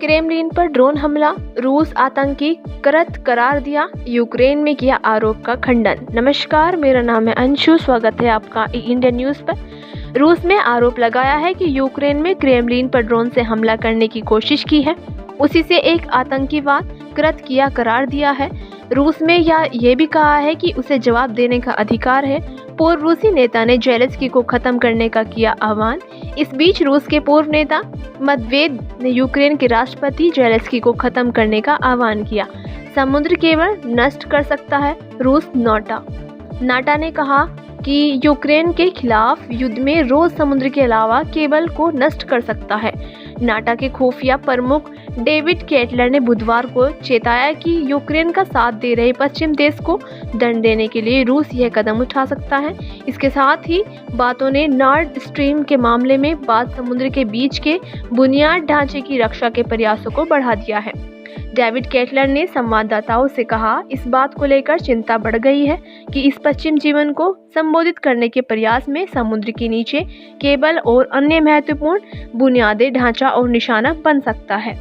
Kremlin पर drone हमला, रूस आतंकी कृत्य करार दिया, यूक्रेन में किया आरोप का खंडन। नमस्कार, मेरा नाम है अंशु। स्वागत है आपका इंडिया न्यूज़ पर। रूस ने आरोप लगाया है कि यूक्रेन में क्रेमलिन पर ड्रोन से हमला करने की कोशिश की है, उसी से एक आतंकीवाद कृत्य किया करार दिया है। रूस में ये भी कहा है कि उसे जवाब देने का अधिकार है। पूर्व रूसी नेता ने जेलेंस्की को खत्म करने का किया आह्वान। इस बीच रूस के पूर्व नेता मेदवेदेव ने यूक्रेन के राष्ट्रपति जेलेंस्की को खत्म करने का आह्वान किया। समुद्र केवल नष्ट कर सकता है, रूस नाटा ने कहा कि यूक्रेन के खिलाफ युद्ध में रूस समुद्र के अलावा केबल को नष्ट कर सकता है। नाटो के खुफिया प्रमुख डेविड केटलर ने बुधवार को चेताया कि यूक्रेन का साथ दे रहे पश्चिम देश को दंड देने के लिए रूस यह कदम उठा सकता है। इसके साथ ही बातों ने नॉर्ड स्ट्रीम के मामले में बाद समुद्र के बीच के बुनियाद ढांचे की रक्षा के प्रयासों को बढ़ा दिया है। डेविड केटलर ने संवाददाताओं से कहा, इस बात को लेकर चिंता बढ़ गई है कि इस पश्चिम जीवन को संबोधित करने के प्रयास में समुद्र के नीचे केबल और अन्य महत्वपूर्ण बुनियादी ढांचा और निशाना बन सकता है।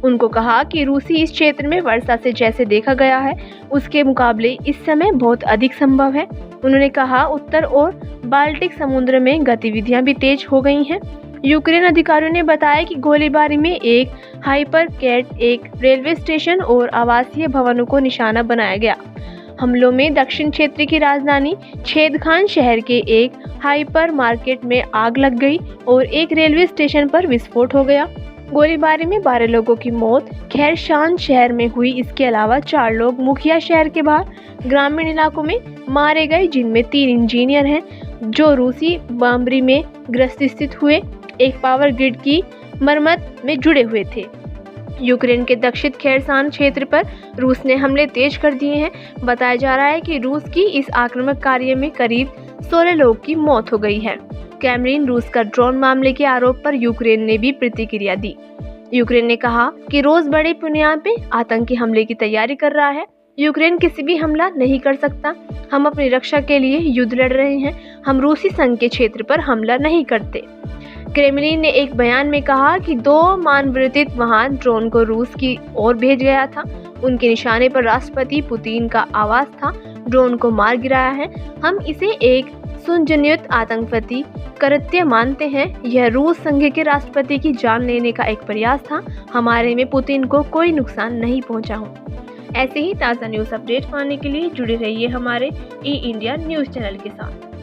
उनको कहा कि रूसी इस क्षेत्र में वर्षा से जैसे देखा गया है उसके मुकाबले इस समय बहुत अधिक संभव है। उन्होंने कहा, उत्तर और बाल्टिक समुद्र में गतिविधियां भी तेज हो गई हैं। यूक्रेन अधिकारियों ने बताया कि गोलीबारी में एक हाइपरकेट, एक रेलवे स्टेशन और आवासीय भवनों को निशाना बनाया गया। हमलों में दक्षिण क्षेत्र की राजधानी छेदखान शहर के एक हाइपर मार्केट में आग लग गई और एक रेलवे स्टेशन पर विस्फोट हो गया। गोलीबारी में 12 लोगों की मौत खैरशान शहर में हुई। इसके अलावा 4 लोग मुखिया शहर के बाहर ग्रामीण इलाकों में मारे गए, जिनमें 3 इंजीनियर हैं जो रूसी बमबारी में ग्रस्त स्थित हुए एक पावर ग्रिड की मरम्मत में जुड़े हुए थे। यूक्रेन के दक्षिण खैरसान क्षेत्र पर रूस ने हमले तेज कर दिए हैं। बताया जा रहा है कि रूस की इस आक्रामक कार्य में करीब 16 लोगों की मौत हो गई है। क्रेमलिन रूस का ड्रोन मामले के आरोप पर यूक्रेन ने भी प्रतिक्रिया दी। यूक्रेन ने कहा कि रूस बड़े बुनियाद पे आतंकी हमले की तैयारी कर रहा है। यूक्रेन किसी भी हमला नहीं कर सकता। हम अपनी रक्षा के लिए युद्ध लड़ रहे हैं। हम रूसी संघ के क्षेत्र पर हमला नहीं करते। क्रेमलिन ने एक बयान में कहा कि 2 मानवरहित वाहन ड्रोन को रूस की ओर भेज गया था। उनके निशाने पर राष्ट्रपति पुतिन का आवाज था। ड्रोन को मार गिराया है। हम इसे एक सुनियोजित आतंकवादी कृत्य मानते हैं। यह रूस संघ के राष्ट्रपति की जान लेने का एक प्रयास था। हमारे में पुतिन को कोई नुकसान नहीं पहुंचा हो। ऐसे ही ताज़ा न्यूज़ अपडेट पाने के लिए जुड़े रहिए हमारे इंडिया न्यूज़ चैनल के साथ।